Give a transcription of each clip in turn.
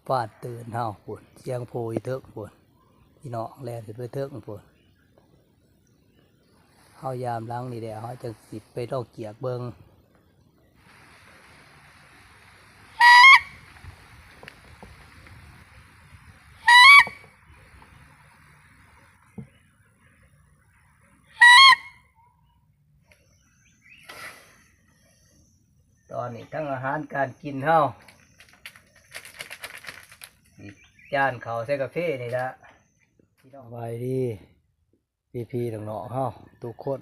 ฟาดตื่นเฮาปุ่นเสียงโพยเถิกปุ่นพี่น้องแล่นขึ้นไปเถิกปุ่นเฮายามล้างนี่แหละเฮาจังสิไปดอกเกียกเบิ่งตอนนี้ทั้งอาหารการกินเฮาจานข้าวใส่กาแฟนี่ละพี่น้องสบายดีพี่ๆน้องๆเฮาทุกคน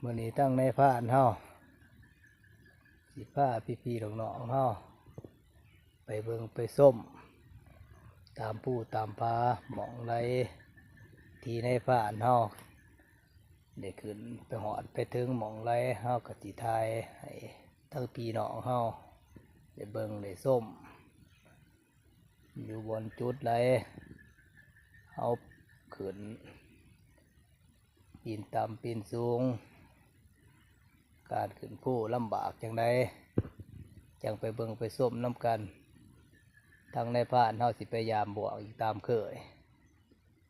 มื้อนี้ตั้งในพานเฮาสิพาพี่ๆน้องๆเฮาไปเบิ่งไปส้มตามผู้ตามพาหมองไรที่ในพานเฮาได้ขึ้นไปหอดไปถึงหมองไรเฮาก็สิถ่ายให้ทั้งพี่น้องเฮาได้เบิ่งได้ส้มอยู่บนจุดไรเอาขึ้นปีนต่ำปีนสูงการขึ้นผู้ลำบากจังไดจังไปเบิ่งไปส้มน้ำกันทางในพานเฮาสิไปยามบวกอีกตามเคย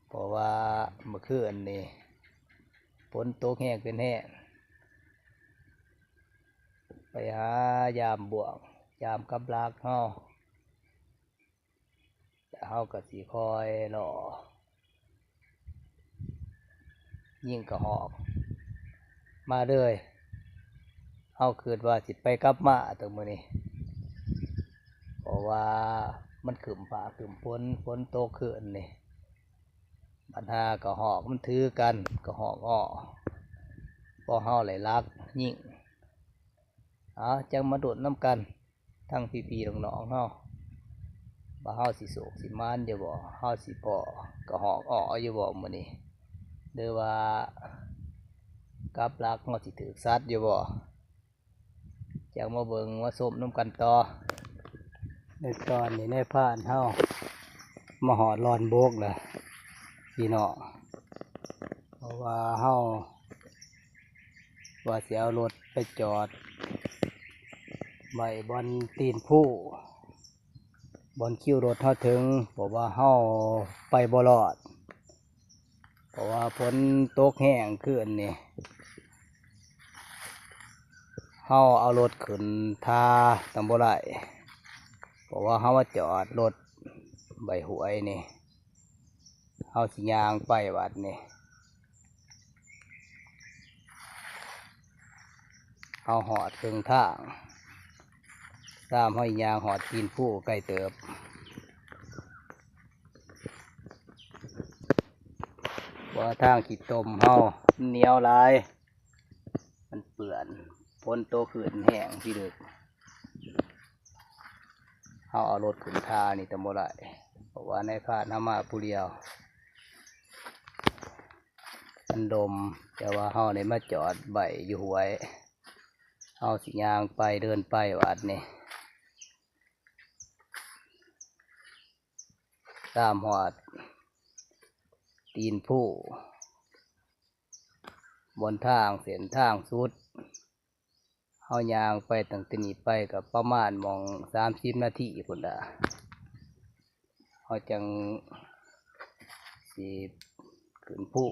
เพราะว่าเมื่อคืนนี่ฝนตกแห้งเป็นแห้งไปหายามบวกยามกับลากเฮาแต่เฮาก็สิคอยรอยิ่งกระหอบมาเลยเฮาคิดว่าสิไปกลับมาตรงมื้อนี้เพราะว่ามันขึ้นฟ้าขึ้นฝนตกขึ้นนี่ปัญหากระหอกมันถือกันกระหอกอ้อพอเฮาไหลลักยิ่งจังมาโดดน้ำกันทั้งพี่ๆน้องๆเฮาว่าเฮาสิโศกสิมานอยู่บ่เฮาสิพอกระหอกอ้ออยู่บ่มื้อนี้หรือว่ากับลักเฮาสิถูกซัดอยู่บ่จังมาเบิ่งมาส้มน้ำกันต่อในตอนนี้ในพานเฮามาหอดลอนโบกล่ะพี่น้องเพราะว่าเฮาว่าสิเอารถไปจอดไว้บนตีนผู้บนคิวรถเฮาถึงเพราะว่าเฮาไปบ่รอดเพราะว่าฝนตกแห้งขึ้นนี่เฮาเอารถขึ้นทาตำบ่ได้เพราะว่าเฮามาจอดรถใบหวยนี่เฮาสิย่างไปวัดนี่เฮาหอดถึงทางตามห้อยยางหอดตีนผู้ใกล้เติบว่าทางขีดตมเฮาเหนียวลายมันเปื่อนฝนโตขึ้นแห้งพี่เด็กเฮาเอารถขึ้นทานี่ตำบ่ได้เพราะว่าในพานเฮามาผู้เดียวมันดมแต่ว่าเฮาได้มาจอดใบอยู่หวยเฮาสิย่างไปเดินไปวัดนี่ตามหอดตีนผู้บนทางเส้นทางสุดเฮาย่างไปตั้งแต่นี้ไปกับประมาณมอง30 นาทีพุ่นล่ะเฮาจังสิขึ้นผู้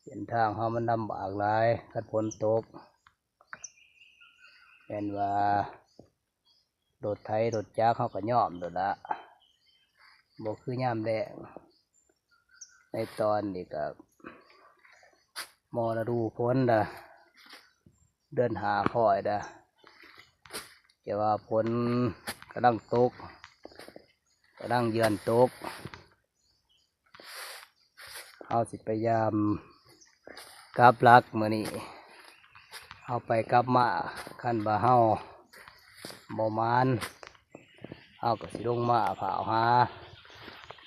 เส้นทางเฮามันลำบากหลายคันฝนตกแม่นว่ารถไถรถจักรเฮาก็ยอมโดดละบ่คือยามแล้งในตอนนี้ก็มรดูฝนล่ะเดินหาคอยล่ะแต่ว่าฝนกำลังตกกำลังเยือนตกเอาสิพยายามกลับลักมื้อนี้เอาไปกลับมาคันบ่าเฮาบ่มานเอาก็สิลงมาเผาหา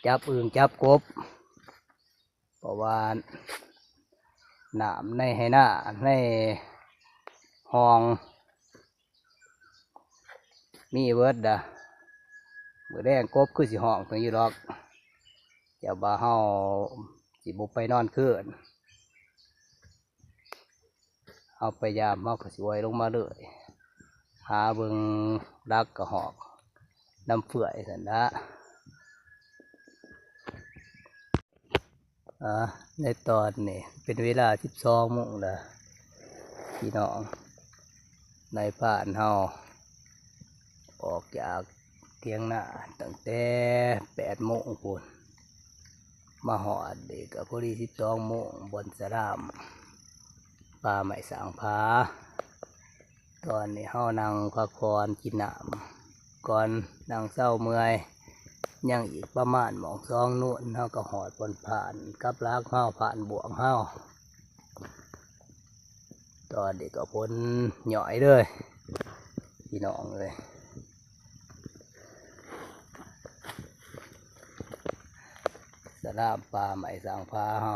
จับอึ่งจับกบเพราะว่าน้ำในให้หน้าในห้องมีเบิดเด้อมื้อแรงกบคือสิห้องเพิ่นอยู่ดอกเจ้าบ่าเฮา สิบุไปนอนคืนเอาไปยามเอาก็สิไว้ลงมาเลยหาเบิ่งรักกระหอกน้ำเฟื่อยสันนะในตอนนี้เป็นเวลา12 โมงแล้วพี่น้องในบ้านเฮาออกจากเที่ยงหน้าตั้งแต่8 โมงพุ่นมาหอดเด็กกับพอดี12 โมงบนสนามป่าไม้สางพาตอนนี้เฮานั่งพักผ่อนกินน้ำก่อนนั่งเศร้าเมื่อยยังอีกประมาณ1-2 นู่นเฮาก็หอดบนผ่านกับลากเฮาผ่านบวงเฮาตอนเด็กก็พ้นหน่อยเลยพี่น้องเลยสนามป่าไม้สางพาเฮา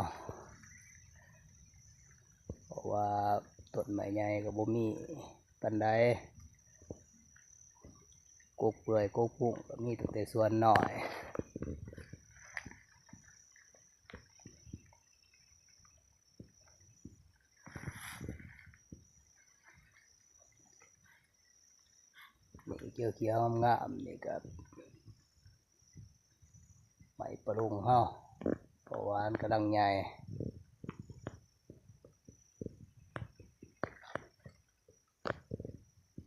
เพราะว่าต้นไม้ใหญ่ก็บ่มีปานใดกกเปื่อยกกพุ่งก็มีแต่ส่วนน้อยนี่เขียวๆงามๆนี่ก็ไม้ประดุงเฮาเพราะว่ามันกำลังใหญ่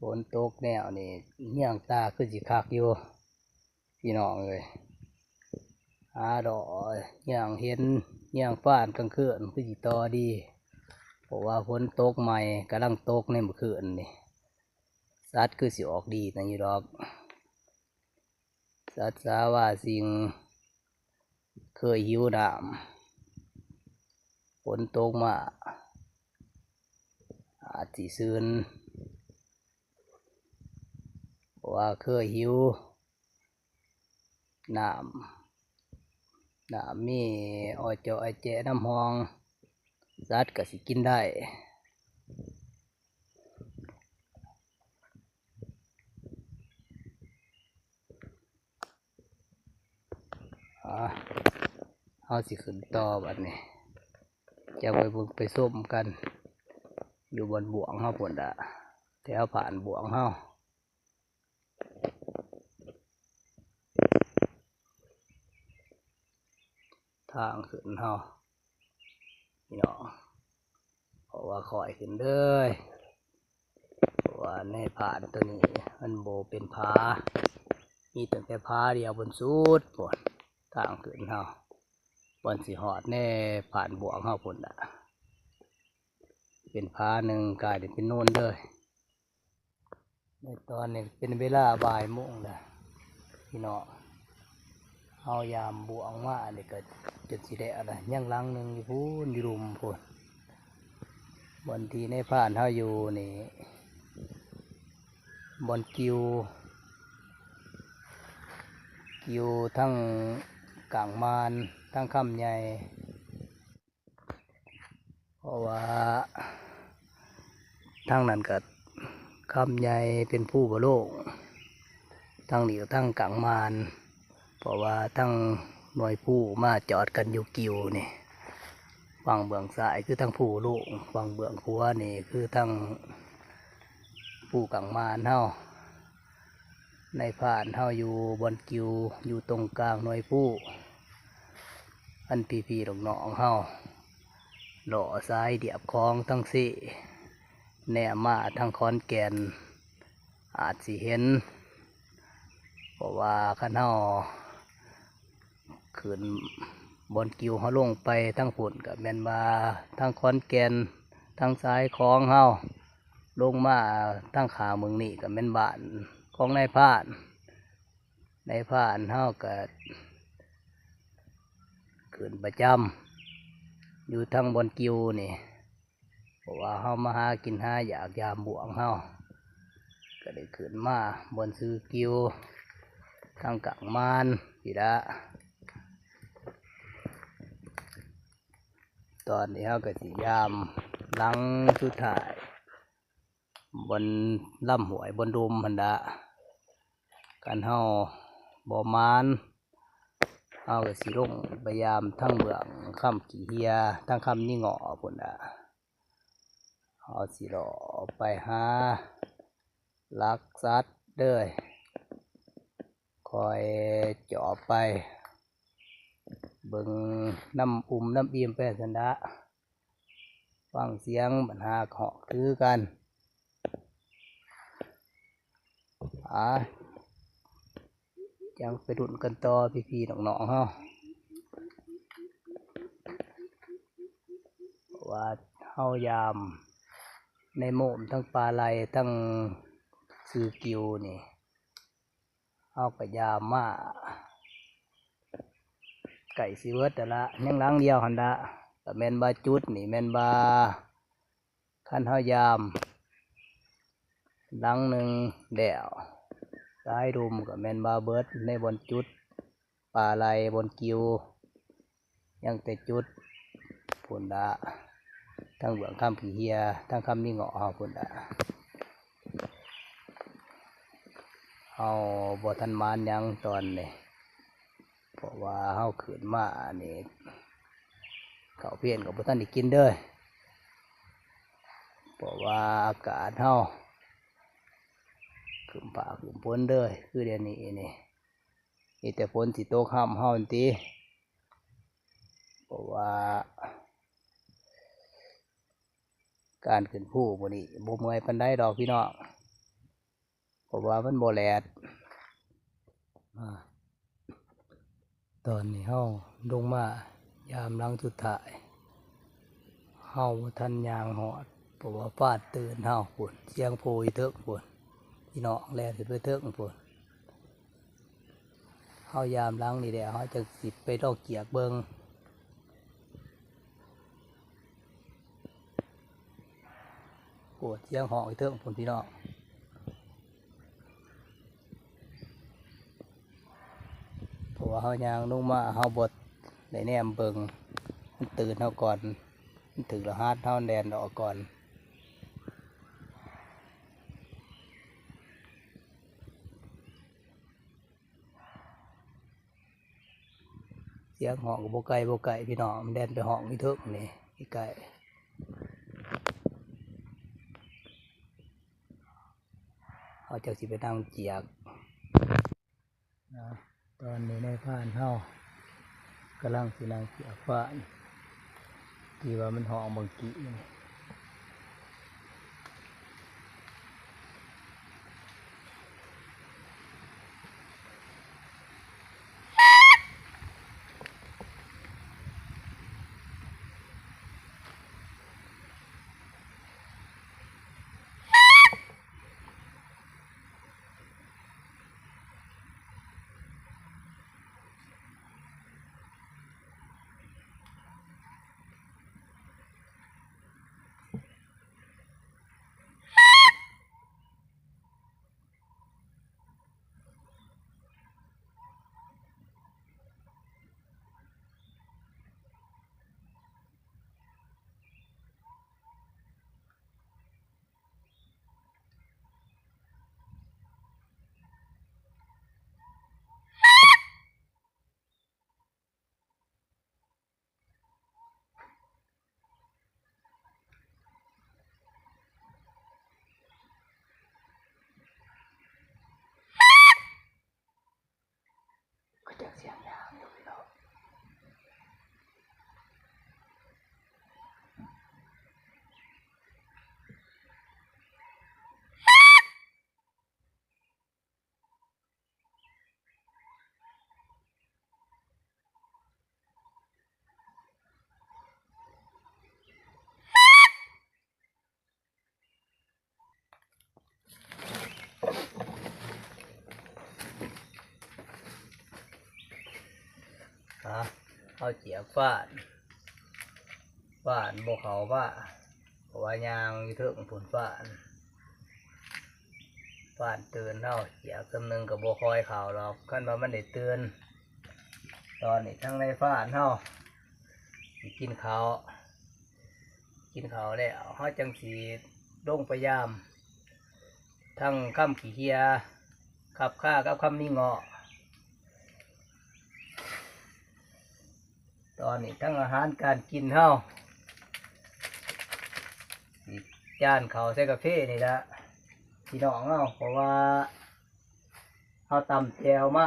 ฝนตกแนวนี่เหี้ยงตาคือสิคักอยู่พี่น้องเลยหาดอกเหี้ยงเห็นเหี้ยงฟ้านกลางคืนคือสิต่อดีเพราะว่าฝนตกใหม่กำลังตกในเมื่อคืนนี่สัตว์คือสิออกดีนะอยู่ดอกสัตว์สาว่าสิ่งเคยหิวน้ำฝนตกมาอาจสิซึนเพราะว่าเคยหิวน้ำมีอ้อยเจาะอ้อยแจะน้ำหองสัตว์ก็สิกินได้เอาสิขึ้นต่อบัดนี้จะไปเบิ่งไปส้มกันอยู่บนบ่วงเฮาพุ่นละแถวผ่านบ่วงเฮาทางขึ้นเฮาพี่น้องเพราะว่าคอยขึ้นเลยเพราะว่าในผ่านตัวนี้มันโบเป็นผามีตั้งแต่ผาเดียวบนสุดพุ่นทางขึ้นเฮาบนสิหอดแน่ผ่านบ่วงเฮาพุ่นละเป็นผาหนึ่งกลายเป็นโน่นเลยในตอนนี้เป็นเวลาบ่ายโมงแล้วพี่น้องเฮายามบ่วงมาอันนี้ก็จนสิได้อะไรยังลังหนึ่งอยู่พูนอยู่รุมพูนบนที่ในผ่านเฮาอยู่นี่บนกิวทั้งกลางมานทั้งคำใหญ่เพราะว่าทั้งนั้นก็คำใหญ่เป็นผู้บโลกทั้งนี้ก็ทั้งกลางมานเพราะว่าทั้งหน่วยผู้มาจอดกันอยู่กิวนี่ฝั่งเบื้องซ้ายคือทั้งผู้ลูกฝั่งเบื้องขวานี่คือทั้งผู้กลางมานเฮาในผ่านเฮาอยู่บนกิวอยู่ตรงกลางหน่วยผู้อันพี่ๆน้องๆเฮาหล่อซ้ายเดียบคลองทั้งสี่แนมาทั้งคอนแก่นอาจสิเห็นเพราะว่าคันเฮาขึ้นบนกิวเฮาลงไปทั้งฝุ่นกับแมนบาทั้งคอนแก่นทั้งซ้ายคลองเฮาลงมาทั้งขาเมืองนี่กับแมนบ้านของนายพรานเฮาก็ขึ้นประจำอยู่ทั้งบนกิวนี่เพราะว่าเฮามาหากินหาอยากยามบ่วงเฮาก็ได้ขึ้นมาบนซื้อกิวทั้งกลางมานพี่ละตอนนี้เฮาก็สิยามหลังสุดท้ายบนลำห้วยบนดุมพันดะกันเฮาบ่มานเฮา เอาก็สิลงพยายามทั้งเบื้องคำขี้เฮียทั้งคำนี่เงาะพุ่นน่ะเอาสิรอไปหาลักสัตว์เด้อคอยเจาะไปเบิ่งน้ำอุ่มน้ำอิ่มไปสันดะฟังเสียงปัญหาเหาะคือกันยังไปดุนกันต่อพี่ๆน้องๆเฮาว่าเฮายามในโมมทั้งปลาไหลทั้งซื้อกิวนี่เฮาก็ยามมาไก่สิเวิร์ดแต่ละยังล้างเดียวหันดะแต่แม่นบาจุดนี่แม่นบาขั้นเฮายามล้างหนึ่งแดวสายรุมกับแม่นบาเบิร์ดในบนจุดปลาไหลบนกิวยังแต่จุดพุ่นดะทั้งเบื้องคำขี้เฮียทั้งคำนี่เงาะเฮาพุ่นดะเฮาบ่ทันมานยังตอนนี้เพราะว่าเฮาขึ้นมานี่ข้าวเพี้ยนกับบ่ทันได้กินเด้อเพราะว่าอากาศเฮาขึ้นฟ้าขึ้นฝนเด้อคือเดี๋ยวนี้นี่มีแต่ฝนสิตกห้ำเฮาจังติเพราะว่าการขึ้นภูมื้อนี้บ่เมื่อยปานใดดอกพี่น้องเพราะว่ามันบ่แลดตอนนี้เฮาลงมายามหลังสุดท้ายเฮาบ่ทันย่างฮอดเพราะว่าฟ้าตื่นเฮาพุ่นเสียงโพยเถิกพุ่นพี่น้องแล่นขึ้นไปเถิกพุ่นเฮายามหลังนี่แหละเฮาจังสิไปลอกเกียกเบิ่งปวดเสียงห้องอีเถิกพุ่นพี่น้องเพราะว่าเฮาย่างลงมาเฮาบ่ได้แนมเบิ่งมันตื่นเฮาก่อนมันถึงรหัสเฮาแดนออกก่อนเสียงห้องก็บ่ไกลพี่น้องมันแดนไปห้องอีเถิกนี่ใกล้เฮาจังสิไปนั่งเจียกตอนนี้ในบ้านเฮากำลังสินั่งเจียกบ้านที่ว่ามันห้องบางกี้ก็จะเสียงยามอยู่พี่น้องเอาเจียกบ้านบ่เขาว่าเพราะว่ายางอยู่เถิกพุ่นบ้านตื่นเฮาเจียกคำนึงก็บ่คอยเขาหรอกคันว่ามันได้ตื่นตอนนี้ทั้งในบ้านเฮาสิกินข้าวแล้วเฮาจังสิลงพยายามทั้งคำขี้เฮียขับข้ากับคำนี่เงาะ ตอนนี้ทั้งอาหารการกินเฮาสิจานเขาวใส่กาแฟนี่ละพี่น้องเฮาเพราะว่าเฮาตำแจวมา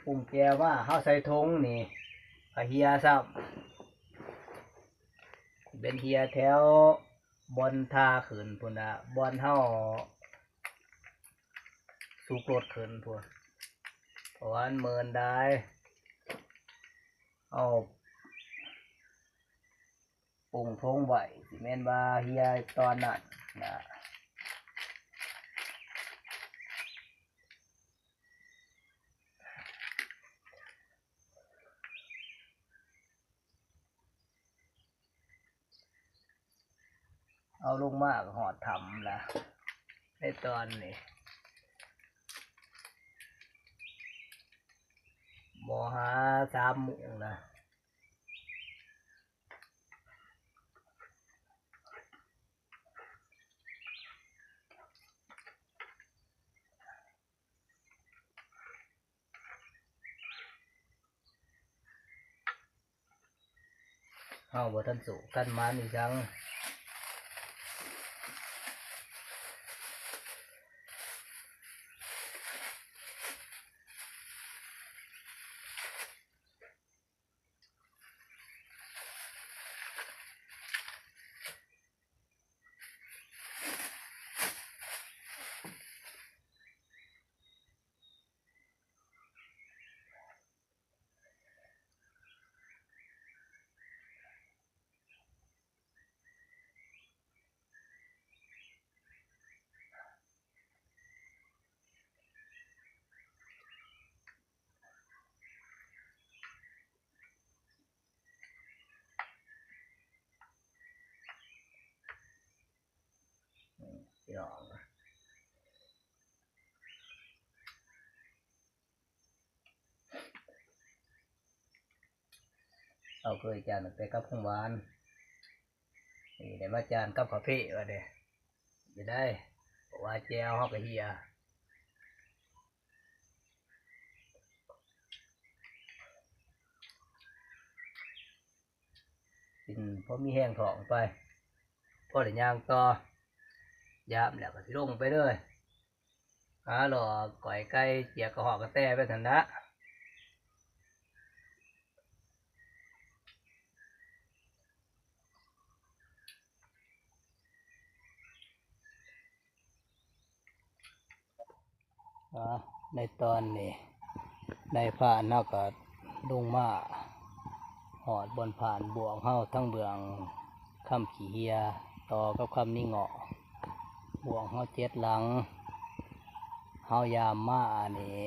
ปรุงแจวมาเฮาใส่ถุงนี่กะเฮียซ้ำเป็นเฮียแถวบอนทาขืนพุ่นน่ะบอนเฮาสูกรถขืนพุ่นเพราะว่ามันเมินได้เอาปรุงทงไว้สิแม่นว่าเฮียตอนนั้นนะเอาลงมากหอดทำนะในตอนนี้บ่หา3 โมงนะเฮาบ่ทันสุกทันมันอีกครั้งพี่น้องเอาเคยจานตั้งแต่กับข้างหวานนี่ได้มาจานกับกาแฟว่าเด้จะได้เพราะว่าแจวเฮาก็เฮียกินพอมีแห้งท้องไปพอได้ย่างต่อยามแล้วก็สิลงไปเลยหาหล่อก่อยไก่เจียกกระหอกกระแตไปทันนะในตอนนี้ในผ่านเฮาก็ลงมาหอดบนผ่านบวงเฮาทั้งเบืองคำขี้เฮียต่อกับคำนิ่งเหาะบวงเฮา7 หลังเฮายามมานี่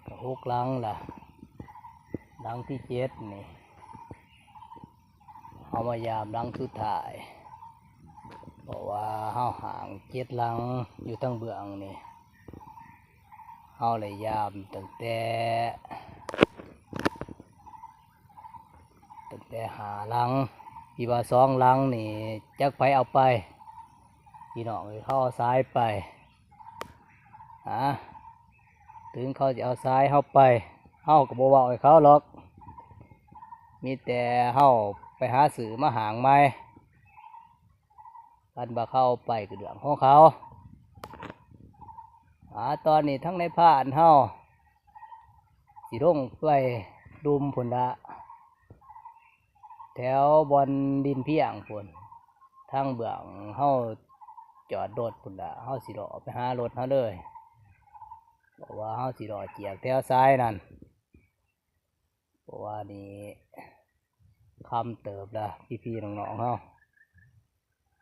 ก็6 หลังล่ะหลังที่7นี่เฮามายามหลังสุดท้ายเพราะว่าเฮาห่าง7 หลังอยู่ทั้งเบืองนี่เฮาเลยยามตั้งแต่5 หลังที่ว่า2 หลังนี่จักไผเอาไปพี่น้องเขาเอาซ้ายไปถึงเขาจะเอาซ้ายเข้าไปเฮาก็บ่เว้าให้เขาหรอกมีแต่เฮาไปหาสื่อมาหางไม้กันบ่เข้าไปก็เรื่องของเขาตอนนี้ทั้งในผ่านเฮาสิลงไปดุมพุ่นละแถวบอนดินเพียงพุ่นทางเบื้องเฮาจอดรถพุ่นละเฮาสิรอไปหารถเฮาเลยบอกว่าเฮาสิรอเจียกแถวซ้ายนั่นเพราะว่านี่คำเติบละพี่ๆน้องๆ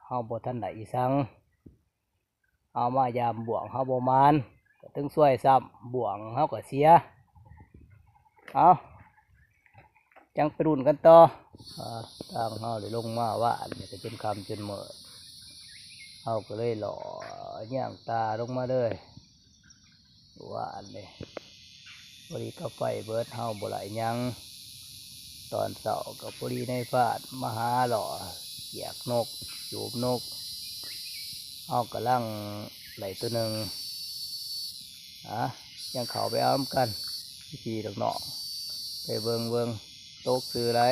เฮาบ่ทันได้อีสังเอามายามบ่วงเฮาบ่มานก็ถึงช่วยซ้ำบ่วงเฮาก็เสียเอาจังไปรุ่นกันต่อทางเฮาเลยลงมาว่านี่ก็จนคำจนเมื่อเฮาก็เลยหล่อย่างตาลงมาเลยว่านี่พอดีก็ไฟเบิดเฮาบ่ไหลยังตอนเสาร์ก็พอดีในฟาดมาหาหล่อเหยียกนกจูบนกเฮากำลังไหลตัวหนึ่งยังเขาไปอ้อมกันพี่ดอกเนาะ ไปเบิ่งตกซื้ออะไร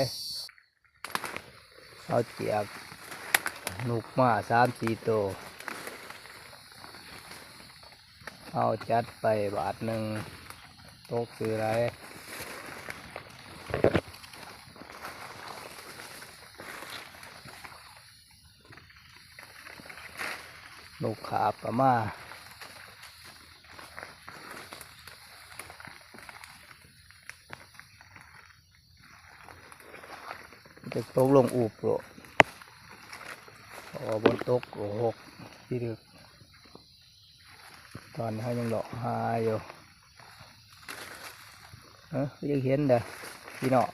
เอาเจียกนุกมา3-4 ตัวเอาจัดไป1 บาทตกซื้ออะไรนกขาบก็มาจะตกลงอูบโลบนตกโอ้หกที่ดึกตอนนี้เขายังหลอกหาอยู่ยังเห็นเด้อพี่น้อง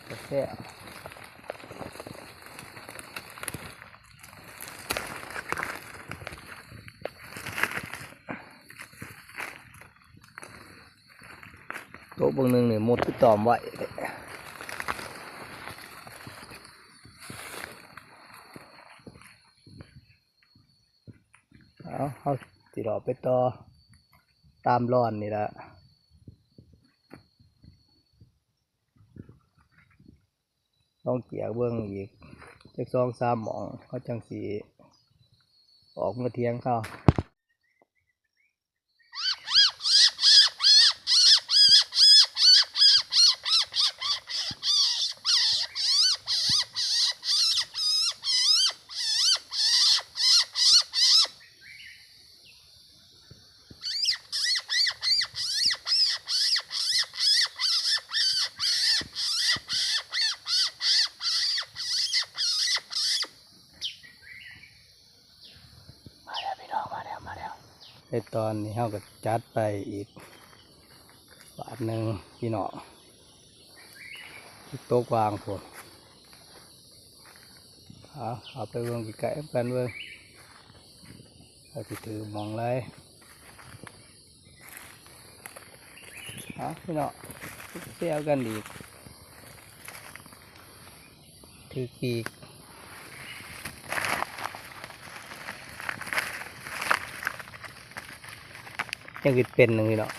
กระแทกโต๊ะบางหนึ่งเนี่ยหมดที่ตอมไว้เอาสิรอไปต่อตามร้อนนี่ละต้องเกี่ยวเบื้องอีกจัก2-3 หม่องเขาจังสีออกมาเที่ยงเข้าในตอนนี้เขาก็จัดไปอีก1 บาทพี่น้องโต๊ะวางผมเอาไปเบิ่งไกลๆกันเบิ่งเราจะถือมองไรพี่น้องเที่ยวกันอีกถือปีกยังกิดเป็นหนึ่งพี่น้อง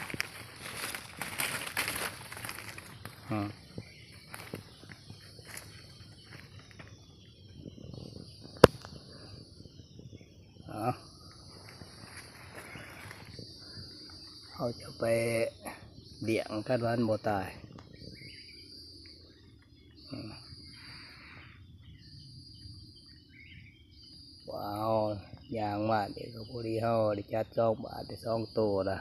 เขาจะไปเดี่ยงกันวันบ่ตายว้าวยางมากเดี๋ยวพอดีเขาได้จัด2 บาทได้2 ตัวละ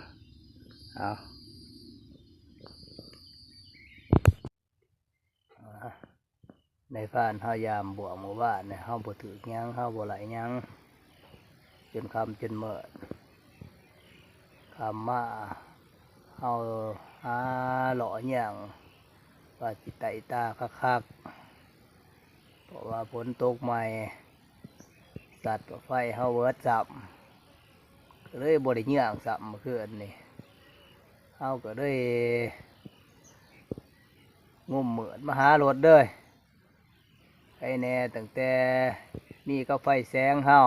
ในฟ้านเขายามบวกหมู่บ้านเนี่ยเขาบ่ถือยังเขาบ่ไหลยังจนคำจนเมื่อคำมาเอาหล่ออย่างว่าจิตใจตาคักๆเพราะว่าฝนตกใหม่สัตว์ไฟเฮาเวิร์ดสับก็เลยบริเงี้ยงสับเมื่อคืนนี่เฮาก็เลยงุ่มเหมือนมาหารถเด้อไอ้แน่ตั้งแต่นี่ก็ไฟแสงเฮา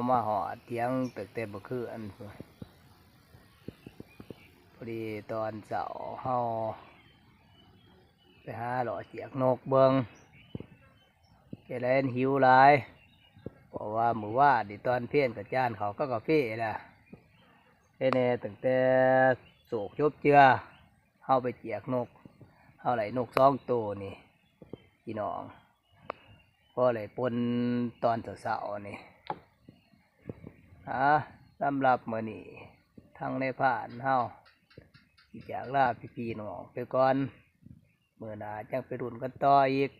มาหอดเถียงตั้งแต่เมื่อคืนพอดีตอนเสาร์เฮาไปหาหล่อเจียกนกเบิงแกเล่นหิวหลายเพราะว่าหมู่ว่าดิตอนเพี้ยนกับจานเขาก็กาแฟล่ะไอ้แน่ตั้งแต่โศกชบเจือเฮาไปเจียกนกเฮาไหลนก2 ตัวนี่พี่น้องก็เลยปนตอนเสาร์นี่สำหรับมื้อนี้ทั้งในผ่านเฮาอยากลาพี่น้องไปก่อนมื้อหน้าจังไปรุ่นกันต่ออีก